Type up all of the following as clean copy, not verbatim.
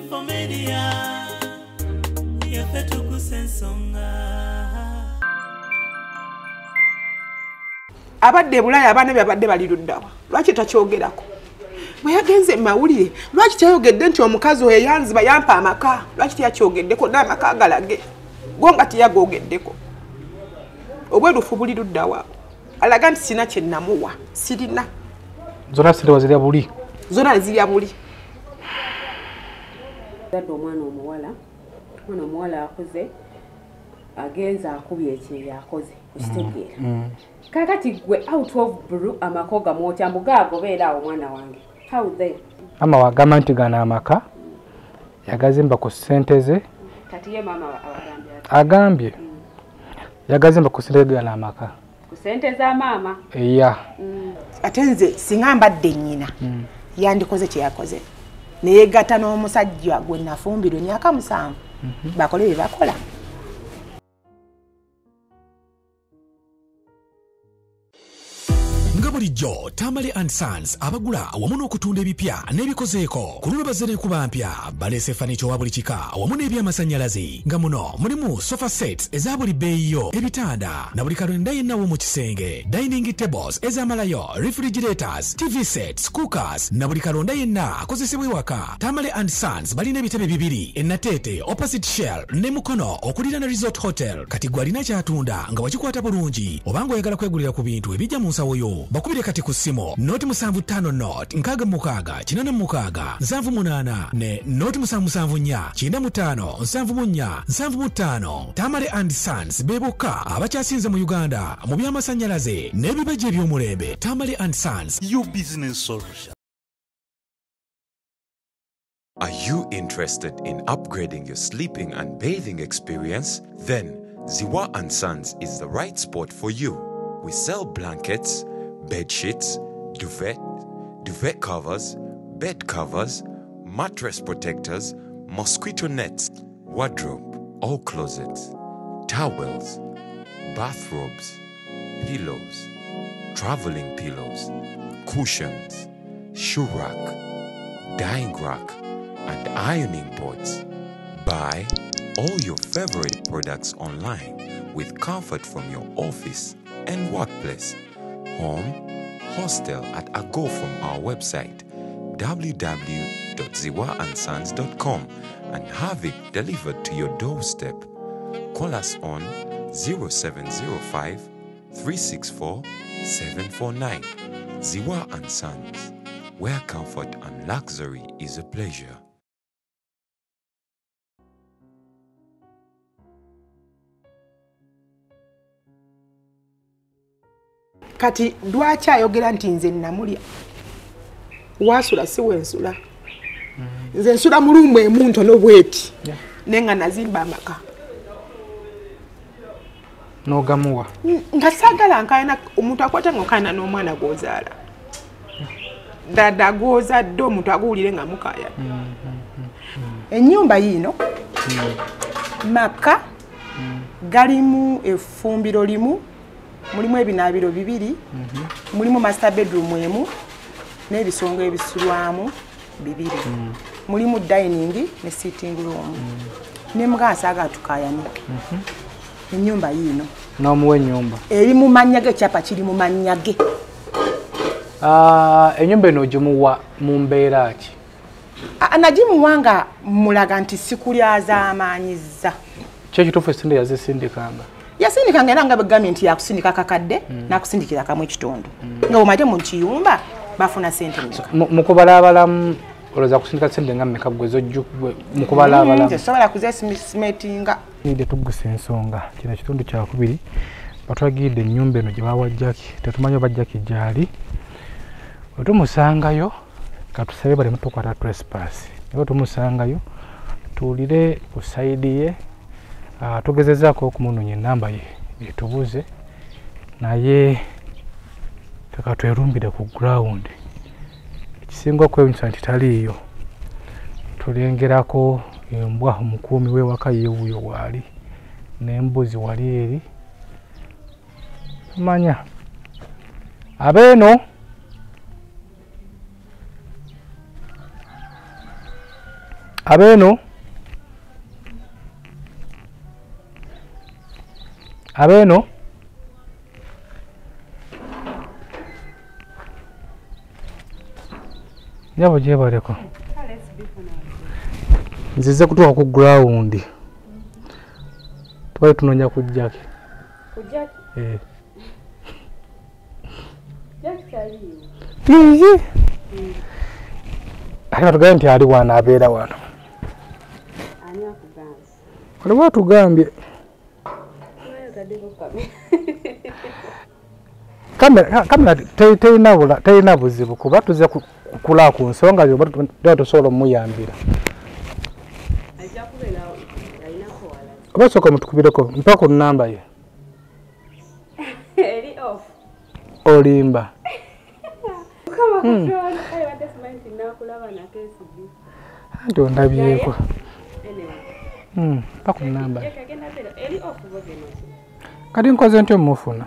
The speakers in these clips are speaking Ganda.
Infomedia yafetu kusensonga abadde bulaya abaana byabadde baliruddawa lwaki takyogerako bwe yagenze mawulire lwaki tayogedde nti omukazi oyo yanziba yampa amaka lwaki teyakyogeddeko n'amaka agalage gonga teyagogeddeko obwerufu buliruddawa alaga nti sina kye namuwa sirina zona sente wazirya buli zona zirya buli dadde omwana omuwala akoze agenza akubye ekye yakoze okitegeera kakati gwe out of blue amakoga mwotya mbugago beera omwana wange how they mama wagamba nti gana amaka yagazimba ku ssente ze kati ye mama agambye yagazimba ku ssente gana amaka ku ssente za mama iya ate nze singa mbadde nnyina yandikoze kye yakoze neyegatta n'omusajja gwe nafumbirwa emyaka 7 bakole bye bakola bulijjo Tamale and Sons abagula wamu n'okutunda ebipya n'ebikozeeko ku luno bazere kuba mpya baleese fanicho wa buli kika wamu n'ebyamasanyalaze nga muno mulimu sofa sets eza buli bbeeyiyo ebitanda na buli kalonda yenna wo mu kisenge dining tables ez'amalayo refrigerators tv sets cookers na buli kalonda yenna akozesebwa ewaka Tamale and Sons balina ebitebe bibiri ennateete opposite shell ne mukono okuliraana resort hotel kati gwalina kyatunda nga wakikwata bulungi obanga oyagala kwegulira ku bintu ebijja mu nsawo yo bakubire kati ku ssimu noti 75 not 66 86 78 ne noti 774 95 74 75 Tamale and Sons beboka abakyasinze mu Uganda mu byamasannyalaze n'ebibajje by'omulembe Tamale and Sons your business solution. Are you interested in upgrading your sleeping and bathing experience? Then Ziwa and Sons is the right spot for you. We sell blankets, bed sheets, duvet covers, bed covers, mattress protectors, mosquito nets, wardrobe, all closets, towels, bathrobes, pillows, traveling pillows, cushions, shoe rack, dyeing rack, and ironing boards. Buy all your favorite products online with comfort from your office and workplace, home, hostel at a go from our website www.ziwaansons.com and have it delivered to your doorstep. Call us on 0705 364 749. Ziwa and Sons, where comfort and luxury is a pleasure. kati dwacha ayogera nti nze namulya wasula si wensula nze nsula mulumwe emuntu n'obweti nenga nazimba amaka n'ogamuwa nga sagala nkaina omuntu akwata ng'okaina n'omwana gwozaala dada gwozadde omuntu aguwulire nga mukaya ennyumba yino maka galimu effumbiro limu mulimu ebinaabiro bibiri mulimu master bedroom emu n'ebisongo ebisulwamu bibiri mulimu dining ne sitting room ne mugasa agatukayani ennyumba yino n'omuwa ennyumba eri mu mannyage ekyapa kiri mu mannyage ennyumba eno ogimuwa mu mbeera ki nagimuwanga mulaga nti sikulyazaamaanyizza kyekituufu esinde yazisindikanga yasindikanga era nga begambye nti yakusindika kakadde nakusindikira kamu ekitundu nga bw'omate mu kiyumba bafuna sente mu kubalaabalamu olowooza kusindika sente nga mmeka gwe zojjukwe mu kubalaabalamu tesobola kuzesimetinga nide tugusa ensonga kino ekitundu kyakubiri batwagidde ennyumba eno gye bawa Jackie tetumanyi oba Jackie gyali otumusangayo katusabe balemu tukwata trespass naye otumusangayo tuwulire ku sayidi ye tugezezaako okumunoonya ennamba ye etubuze naye tekatwerumbire ku ground ekisinga okwewunyisa nti taliiyo tulengerako embwa omukuumi w'ewaka yeewuyo waali n'embuzi wali eri manya abeeno Abeno. Abeno. Nyabo jebaleko. Nzize kutoka ku ground. Twali tunonya ku Jackie. Ku Jackie? Jackie kali. Yiyi. Hata tugaye nti ali wana abeera wano. Ani akugamba? Waliwo atugambye. Kamera teyina buzibu kuba tuze kukula ku nsonga yo bado tusobola omuyambira. Ajja kubeera ayinako wala. Oba sooka mutukubireko mpa ku nnamba ye. Eri off. Olimba. Kama control ayi wate simanyi nakulaba na KCB. Anti ondabyeko. Anyway. Mpa ku nnamba ye. Eri off bogeno. Kati nkoze ntyo mufuna.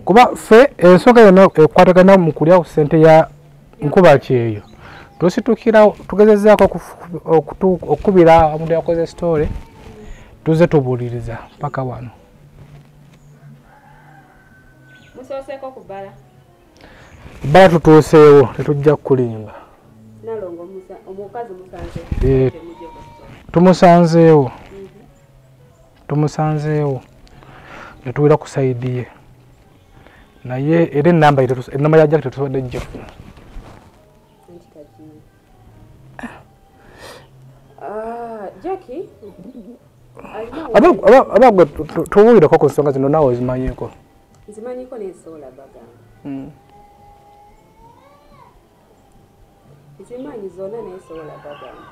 Kuba fe ensonga yonna ekwatagana mu kulya ku ssente ya nkuba kyeyo. Tusitukira tugezezaako okukubira omuntu yakoze story tuze tubuliriza paka wano. Musooseko kubala. Bala tutuuseewo tetujja kulimba. Nalongo omukazi musanze. Tumusanzeewo. Tumusanzeewo. Netuwera ku side ye. Naye era ennamba ya Jackie tetusobodde gifuna. Jackie? Aba tubuulireko ku nsonga zino naawe ozimanyiko. Nzimanyiko n'ensobola bagamba. Nzimanyi zonna n'ensobola bagamba.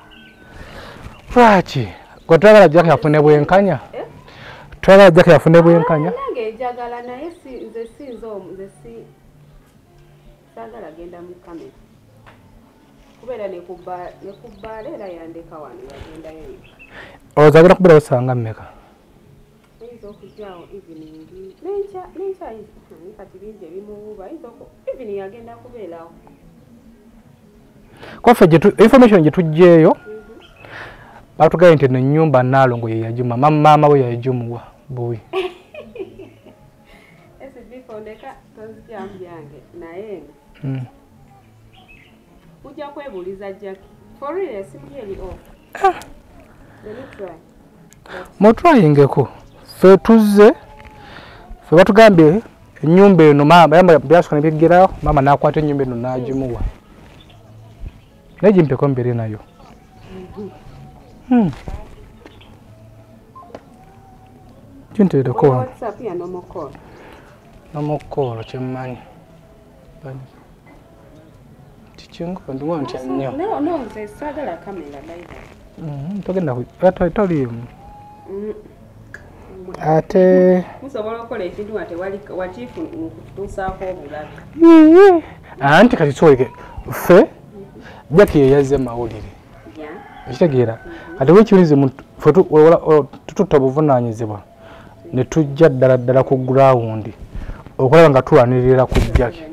Lwaki? Gwe twagala Jackie afune bwenkanya? Twagala Jackie afune bwenkanya? Nange njagala naye nze saagala genda mu kamera. Kubeera nekubbaala era yandeka wano yagendayo. Ozagala kubeera osanga mmeka? Ayinza okujjaawo evening n'enkya kati bingi ebimuwuuba evening agenda kubeerawo. Kwaffe information gye tujjeeyo batugaye nti ennyumba Nalongo ye yajuma maama we yajumuwa buwi. Ndeka tozikyamu byange naye ujja kwebuuliza Jackie. For real esimu yeri off. Mutwayingeko fe tuzze fe batugambye ennyumba eno maama byasukana byegerawo maama nakwata ennyumba eno nagimuwa. Nejimpeko mbere nayo. Kinteereko WhatsApp ya nomokolo. Nomokolo kyemmanyi. Tikingo ndiwo ntya nnyo. No, nze saagala kamera laida. Togenda toliimu. Ate musobola okukola ekintu nga tewatiifu kutuusaako obulabe. Anti kati kiwoleke ffe Jackie ye yazze mawulire. Ekitegeera kati wekiwulize tututta obuvunaanyizibwa ne tujja ddala ku ground okulaba nga tulwanirira ku Jackie.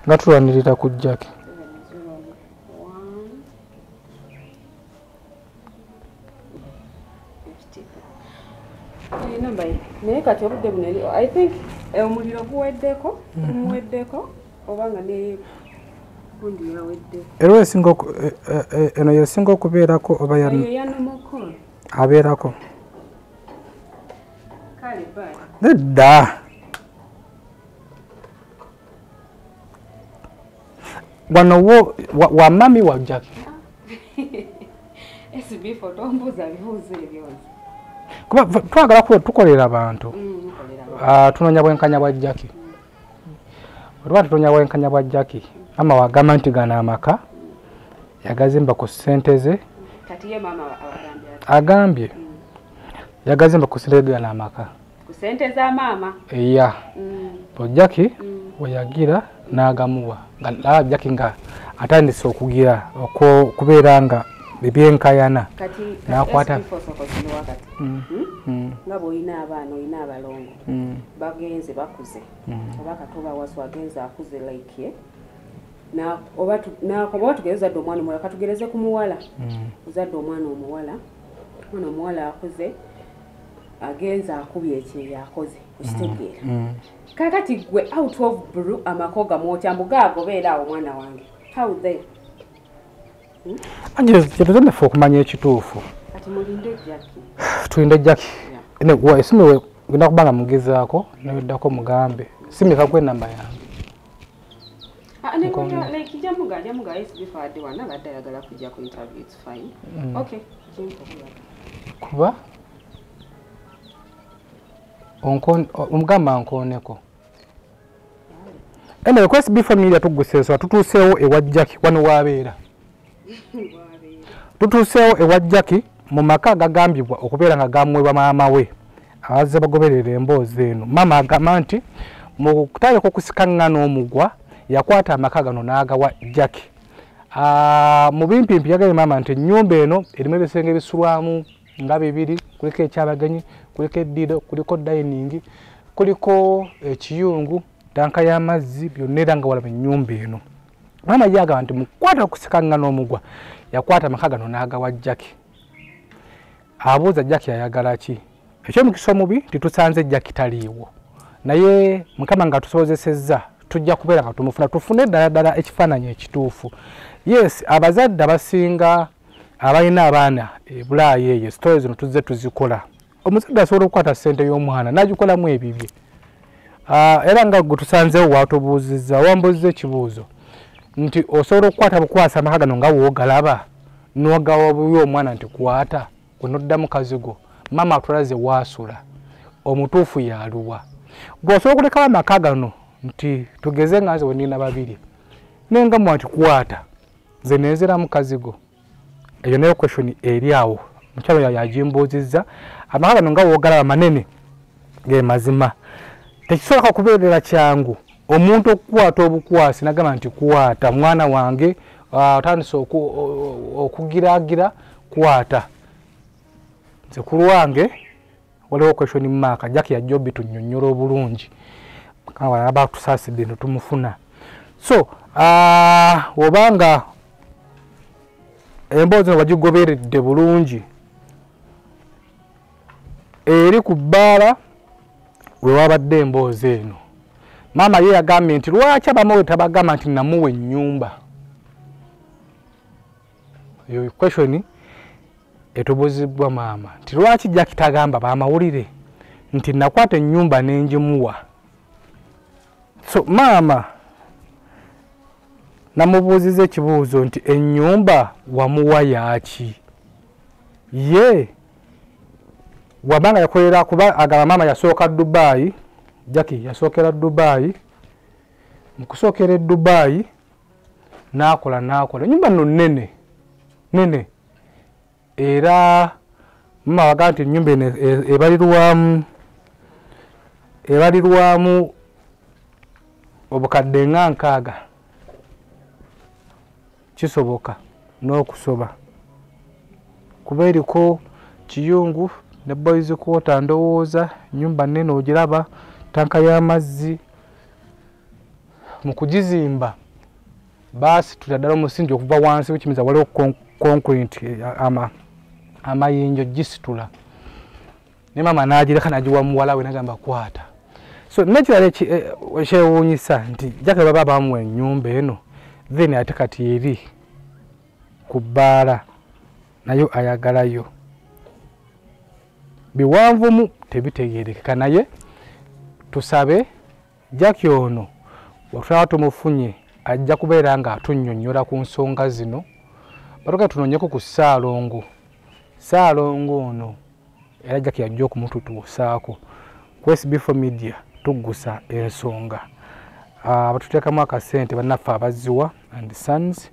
Nga tulwanirira ku Jackie. Naye kati obudde buno I think omuliro guweddeko tumuweddeko obanga ne gundi yaweddeko. Era eno yesinga okubeerako oba yanomokolo abeerako. Kale bye. Nedda. Wano wa mami wa Jackie. SB fotombuza bibuuzo ebyo. Kuba twagala tukolera abantu. Tunonya bwenkanya bwa Jackie. Olwa tunonya bwenkanya bwa Jackie. Ama wagamba nti gana amaka. Yagazimba ku ssente ze. Kati ye mama agambye. Yagazimba ku ssente gana amaka. Ku ssente za mama. Iya. Po Jackie weyagira n'agamuwa. Nga Jackie nga atandise okugira okubeera nga ebyenkayana nakwata nga bw'olina abaana olina abalongo bagenze bakuze oba katuba wasu agenze akuze like ye na oba tugeza do omwana omuwala katugereze ku muwala uzadde omwana omuwala akuze agenza akubye ekyeyo akoze okitegeera kakati gwe out of blue amakoga mwotya mbugagobeera awo omwana wange how they kyetuzandefe okumanya ekituufu kati mulinde Jackie tulinde Jackie esimu genda kubanga mugezaako neweddako mugambe simika gwe namba yange jamuga isbifadde wana badde ayagala kujja ku interview it's fine okay kuba omugamba nkooneko ene request before media tuguseeswa tutuuseewo ewa Jackie wano waabeera tutuuseewo ewa Jackie mu maka agagambibwa okubeera nga gamwebwa maama we abazze bagoberera emboozi eno maama agamba nti mu kutandika okusikaŋŋana omugwa yakwata amaka gano n'agawa Jackie mu bimpimpi yagambye maama nti ennyumba eno erimu ebisenge bisulwamu nga bibiri kuliko ekyabagenyi kuliko eddiiro kuliko dining kuliko ekiyungu tanka y'amazzi byonna era nga walaba ennyumba eno maama yagamba nti mukwata okusikaŋŋana omugwa yakwata amaka gano n'agawa Jackie abuuza Jackie ayagala ki ekyomukisa omubi titusanze Jackie taliiwo naye mukama nga tusobozesezza tujja kubeera nga tumufuna tufune ddala ekifaananyi ekituufu yes abazadde abasinga abalina abaana ebulaayi eyo sitole zino tuzze tuzikola omuzadde asobola okukwata ssente y'omwana n'agikolamu ebibye era nga gwe tusanzeewo waatubuuzizza wambuuzizza ekibuuzo nti osobola okukwata bukwasa amaka gano nga woogalaba n'ogawa bubi omwana nti kwata gwe noddamu kazigo maama atulaze waasula omutuufu yaluwa gwe osobola okulekawo amaka gano nti tugeze nga nze wenina babiri nenga mwati kwata nze nenzeramu kazigo eyo nayo question eri awo mukyalo yagimbuuzizza amaka gano nga woogalaba manene ge mazima tekisobola kubeerera kyangu omuntu okukwata obukwasi nagamba nti kwata mwana wange otandise okugiraagira kwata nze ku lwange waliwo question mark Jackie ya jobi tunnyonnyola obulungi aba tusaasidde ne tumufuna so obanga emboozi wagigoberedde bulungi eri ku bbaala we wabadde emboozi eno maama ye yagambye nti lwaki abamu tabagamba nti namuwa ennyumba eyo question etubuuzibwa maama nti lwaki Jackie tagamba bamawulire nti nakwata ennyumba n'engimuwa so maama namubuuziza ekibuuzo nti ennyumba wamuwa yaaki ye wabanga yakolera kuba agamba maama yasooka Dubai Jackie yasookera Dubai mu kusookera Dubai n'akola ennyumba nno nene era mama waga nti ennyumba eno ebalirwamu obukadde nga 6 kisoboka n'okusoba kuba eriko kiyungu ne boys quarter ndowooza ennyumba nene ogiraba tanka y'amazzi mu kugizimba baasi tutaddala omusingi okuva wansi wekimiza waliwo concrete amayinjo gisitula ne mama n'agireka n'agiwa muwala we n'agamba kwata so nekirala ekyewuunyisa nti Jackie baba bamuwa ennyumba eno then ate kati eri ku bbaala nayo ayagalayo biwanvumu tebitegeerekeka naye tusabe Jackie ono watulaba tumufunye ajja kubeera nga atunnyonnyola ku nsonga zino batuka tunoonyeko ku Ssaalongo ono era Jackie yajja okumututuusaako ku SB4 media tuggusa ensonga batuteekamu akasente bannaffe abaziwa and sons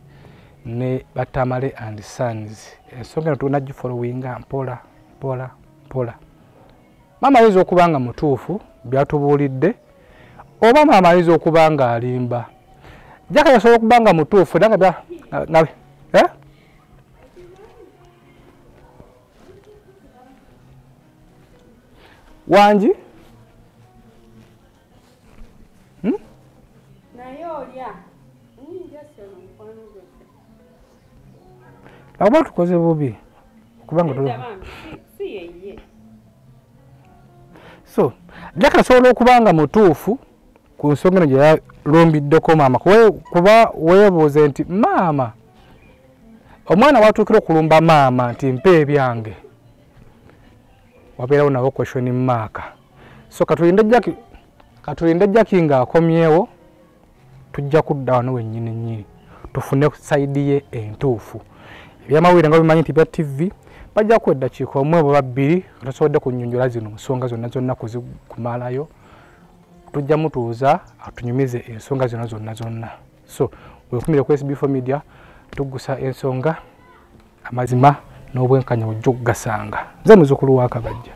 ne Batamale and sons ensonga eno tulina gifolowinga mpola maama ayinza okuba nga mutuufu byatubuulidde oba maama ayinza okuba nga alimba Jackie yasobola okuba nga mutuufu era nga wangi naye olya Aba tukoze bubi kubanga so jaka solo kubanga mutuufu ku nsonga gye yalumbiddeko maama kuba weebuuze nti maama omwana watuukira okulumba maama nti mpa ebyange wabeerawo nabo question mark so katulinde Jackie ng'akomyewo tujja kudda wano wennyini nnyini tufune saidi ye entuufu ebyamawulire nga bimanyi nti bya TV bajja kweddakiika omwe bwe babbiri tasobodde kunnyonnyola zino nsonga zonna kuzikumalayo tujja mutuuza atunyumize ensonga zonna so wekumire ku SB4 Media tugusa ensonga amazima n'obwenkanya ojja okugasanga nze muzzukulu wa Kabajja.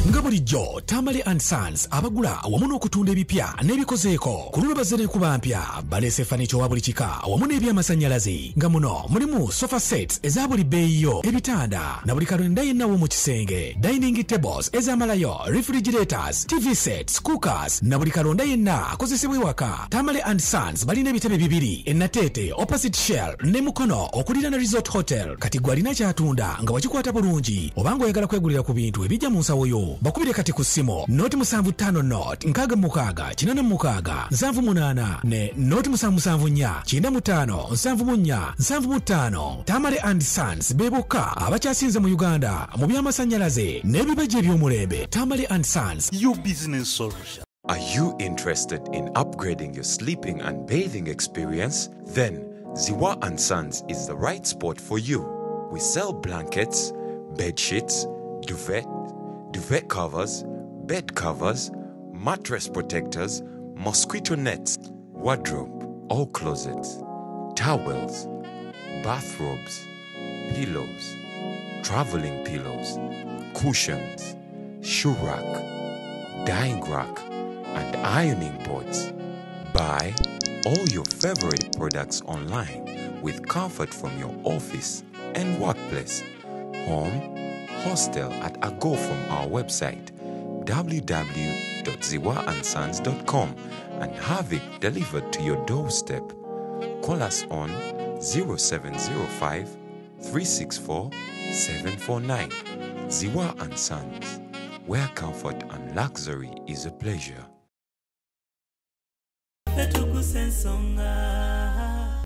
Nga bulijjo Tamale and Sons abagula awamu n'okutunda ebipya n'ebikozeeko ku luno bazze n'enkuba mpya baleese fanicho wa buli kika awamu n'ebyamasanyalaze nga muno mulimu sofa sets eza buli bbeeyiyo ebitanda na buli kalonda yenna w'omu kisenge dining tables ez'amalayo refrigerators TV sets cookers na buli kalonda yenna akozesebwa ewaka. Tamale and Sons balina ebitebe bibiri ennateete opposite Shell ne Mukono okuliraana Resort Hotel kati gwe alina kyatunda nga wakikwata bulungi obanga oyagala kwegulira ku bintu ebijja mu nsawo yo bakubire kati ku ssimu noti 75 not nkaga mukaga 86 78 ne noti 774 95 74 75. Tamale and Sons beboka abakyasinze mu Uganda mu by'amasanyalaze n'ebibajje by'omulembe. Tamale and Sons, Your business solution. Are you interested in upgrading your sleeping and bathing experience? Then Ziwa and Sons is the right spot for you. We sell blankets, bed sheets, duvet covers, bed covers, mattress protectors, mosquito nets, wardrobe or closets, towels, bathrobes, pillows, traveling pillows, cushions, shoe rack, dyeing rack, and ironing boards. Buy all your favorite products online with comfort from your office and workplace, home, hostel at a go from our website www.ziwaansons.com and have it delivered to your doorstep. Call us on 0705 364 749. Ziwa and Sons, where comfort and luxury is a pleasure. Letuguse ensonga